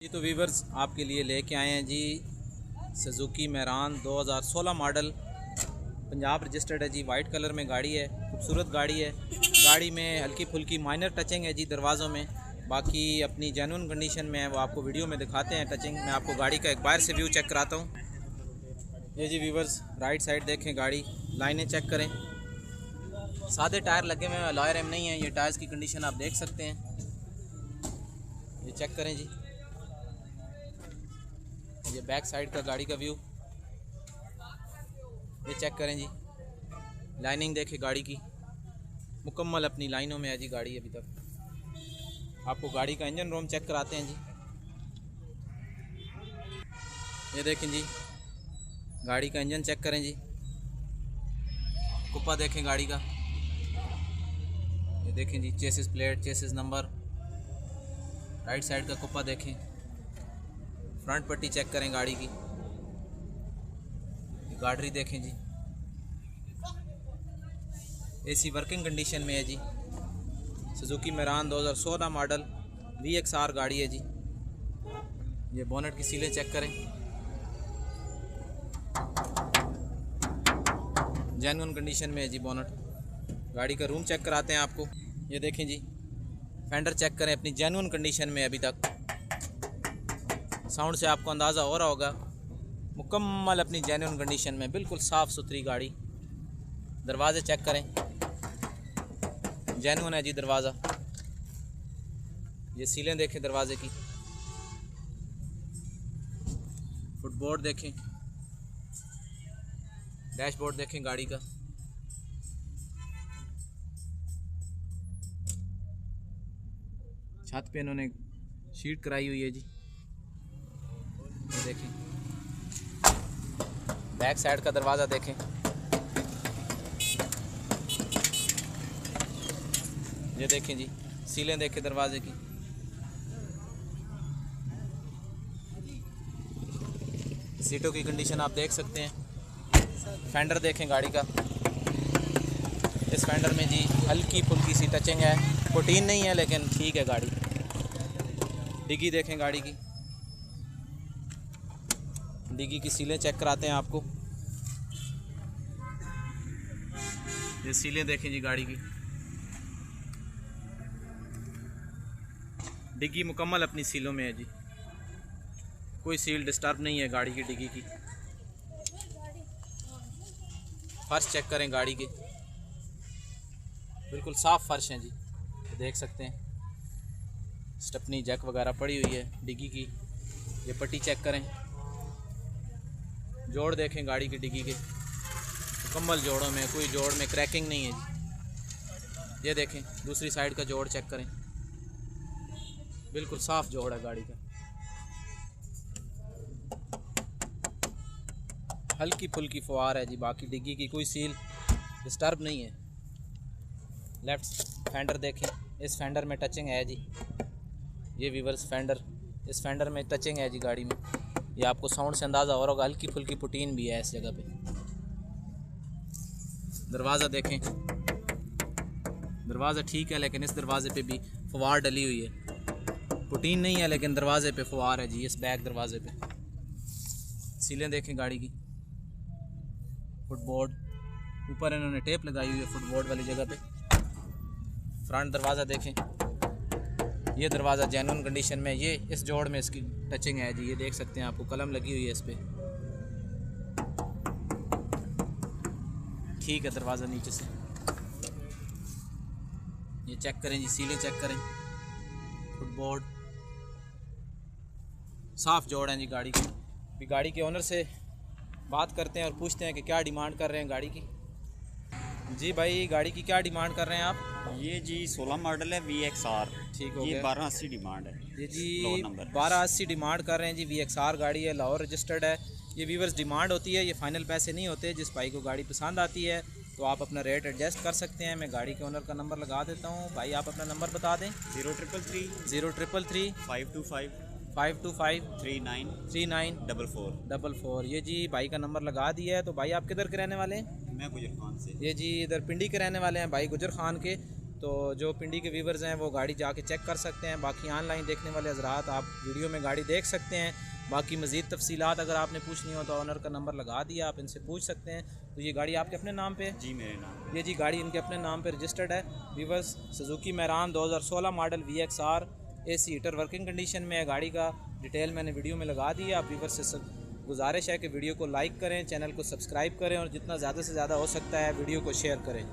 जी तो वीवर्स आपके लिए लेके आए हैं जी सुजुकी मैरान 2016 मॉडल, पंजाब रजिस्टर्ड है जी। वाइट कलर में गाड़ी है, खूबसूरत गाड़ी है। गाड़ी में हल्की फुल्की माइनर टचिंग है जी दरवाज़ों में, बाकी अपनी जेन्युइन कंडीशन में है। वो आपको वीडियो में दिखाते हैं टचिंग। मैं आपको गाड़ी का एक बाहर से व्यू चेक कराता हूँ। ये जी वीवर्स राइट साइड देखें, गाड़ी लाइनें चेक करें। सादे टायर लगे हुए हैं, अलॉय रिम नहीं है। ये टायर्स की कंडीशन आप देख सकते हैं, ये चेक करें जी। ये बैक साइड का गाड़ी का व्यू, ये चेक करें जी। लाइनिंग देखें गाड़ी की, मुकम्मल अपनी लाइनों में है जी गाड़ी अभी तक। आपको गाड़ी का इंजन रूम चेक कराते हैं जी। ये देखें जी, गाड़ी का इंजन चेक करें जी। कुप्पा देखें गाड़ी का, ये देखें जी। Chassis plate, chassis number, right side का कुप्पा देखें। फ्रंट पट्टी चेक करें गाड़ी की, गाड़ी देखें जी। एसी वर्किंग कंडीशन में है जी। सुजुकी मैरान 2016 मॉडल VXR गाड़ी है जी। ये बोनट की सीलें चेक करें, जेन्युइन कंडीशन में है जी बोनट। गाड़ी का रूम चेक कराते हैं आपको। ये देखें जी, फेंडर चेक करें, अपनी जेन्युइन कंडीशन में अभी तक। साउंड से आपको अंदाज़ा हो रहा होगा, मुकम्मल अपनी जेन्युइन कंडीशन में, बिल्कुल साफ़ सुथरी गाड़ी। दरवाज़े चेक करें, जेन्युइन है जी दरवाज़ा। ये सीलें देखें दरवाजे की, फुटबोर्ड देखें, डैशबोर्ड देखें गाड़ी का। छत पे इन्होंने शीट कराई हुई है जी, ये देखें। बैक साइड का दरवाज़ा देखें, ये देखें जी। सीलें देखें दरवाजे की, सीटों की कंडीशन आप देख सकते हैं। फेंडर देखें गाड़ी का, इस फेंडर में जी हल्की फुल्की सी टचिंग है, प्रोटीन नहीं है लेकिन ठीक है गाड़ी। डिग्गी देखें गाड़ी की, डिग्गी की सीलें चेक कराते हैं आपको। ये सीलें देखें जी गाड़ी की, डिग्गी मुकम्मल अपनी सीलों में है जी, कोई सील डिस्टर्ब नहीं है गाड़ी की डिग्गी की। फर्श चेक करें गाड़ी के, बिल्कुल साफ़ फर्श हैं जी, देख सकते हैं। स्टेपनी जैक वगैरह पड़ी हुई है डिग्गी की। ये पट्टी चेक करें, जोड़ देखें गाड़ी की डिग्गी के, मुकम्मल जोड़ों में, कोई जोड़ में क्रैकिंग नहीं है जी। ये देखें दूसरी साइड का जोड़ चेक करें, बिल्कुल साफ़ जोड़ है गाड़ी का। हल्की फुल्की फुआर है जी, बाकी डिग्गी की कोई सील डिस्टर्ब नहीं है। लेफ्ट फेंडर देखें, इस फेंडर में टचिंग है जी। ये वीवर्स फेंडर, इस फेंडर में टचिंग है जी गाड़ी में। ये आपको साउंड से अंदाज़ा हो रहा होगा, हल्की फुल्की पुटीन भी है इस जगह पे। दरवाज़ा देखें, दरवाज़ा ठीक है लेकिन इस दरवाजे पे भी फुआर डली हुई है। पुटीन नहीं है लेकिन दरवाजे पे फुआर है जी, इस बैक दरवाजे पे। सीलें देखें गाड़ी की, फुटबोर्ड ऊपर इन्होंने टेप लगाई हुई है फुटबोर्ड वाली जगह पे। फ्रंट दरवाज़ा देखें, ये दरवाज़ा जेन्युइन कंडीशन में, ये इस जोड़ में इसकी टचिंग है जी, ये देख सकते हैं। आपको कलम लगी हुई है इस पर, ठीक है दरवाज़ा नीचे से। ये चेक करें जी, सीलें चेक करें, फुटबोर्ड साफ़ जोड़ हैं जी गाड़ी की। भी गाड़ी के ओनर से बात करते हैं और पूछते हैं कि क्या डिमांड कर रहे हैं गाड़ी की। जी भाई, गाड़ी की क्या डिमांड कर रहे हैं आप? ये जी 16 मॉडल है VXR। ठीक हो ये गया। 1280 डिमांड है। ये जी नंबर 1280 डिमांड कर रहे हैं जी। VXR गाड़ी है, लाहौर रजिस्टर्ड है। ये वीवर्स डिमांड होती है, ये फाइनल पैसे नहीं होते। जिस भाई को गाड़ी पसंद आती है तो आप अपना रेट एडजस्ट कर सकते हैं। मैं गाड़ी के ओनर का नंबर लगा देता हूँ। भाई आप अपना नंबर बता दें। 0333 525 525 39 39 44। 44। ये जी भाई का नंबर लगा दिया है। तो भाई आप किधर के रहने वाले हैं? मैं गुजर खान से। ये जी इधर पिंडी के रहने वाले हैं भाई, गुजर खान के। तो जो पिंडी के व्यूवर्स हैं वो गाड़ी जाके चेक कर सकते हैं। बाकी ऑनलाइन देखने वाले हजरात आप वीडियो में गाड़ी देख सकते हैं। बाकी मज़ीद तफसीलात अगर आपने पूछनी हो तो ऑनर का नंबर लगा दिया, आप इनसे पूछ सकते हैं। तो ये गाड़ी आपके अपने नाम पे? जी मेरे नाम। ये जी गाड़ी इनके अपने नाम पे रजिस्टर्ड है। Viewers, Suzuki Mehran 2016 model VXR AC heater working condition में है। गाड़ी का डिटेल मैंने वीडियो में लगा दी है। आप व्यूवर्स से गुजारिश है कि वीडियो को लाइक करें, चैनल को सब्सक्राइब करें और जितना ज़्यादा से ज़्यादा हो सकता है वीडियो को शेयर करें।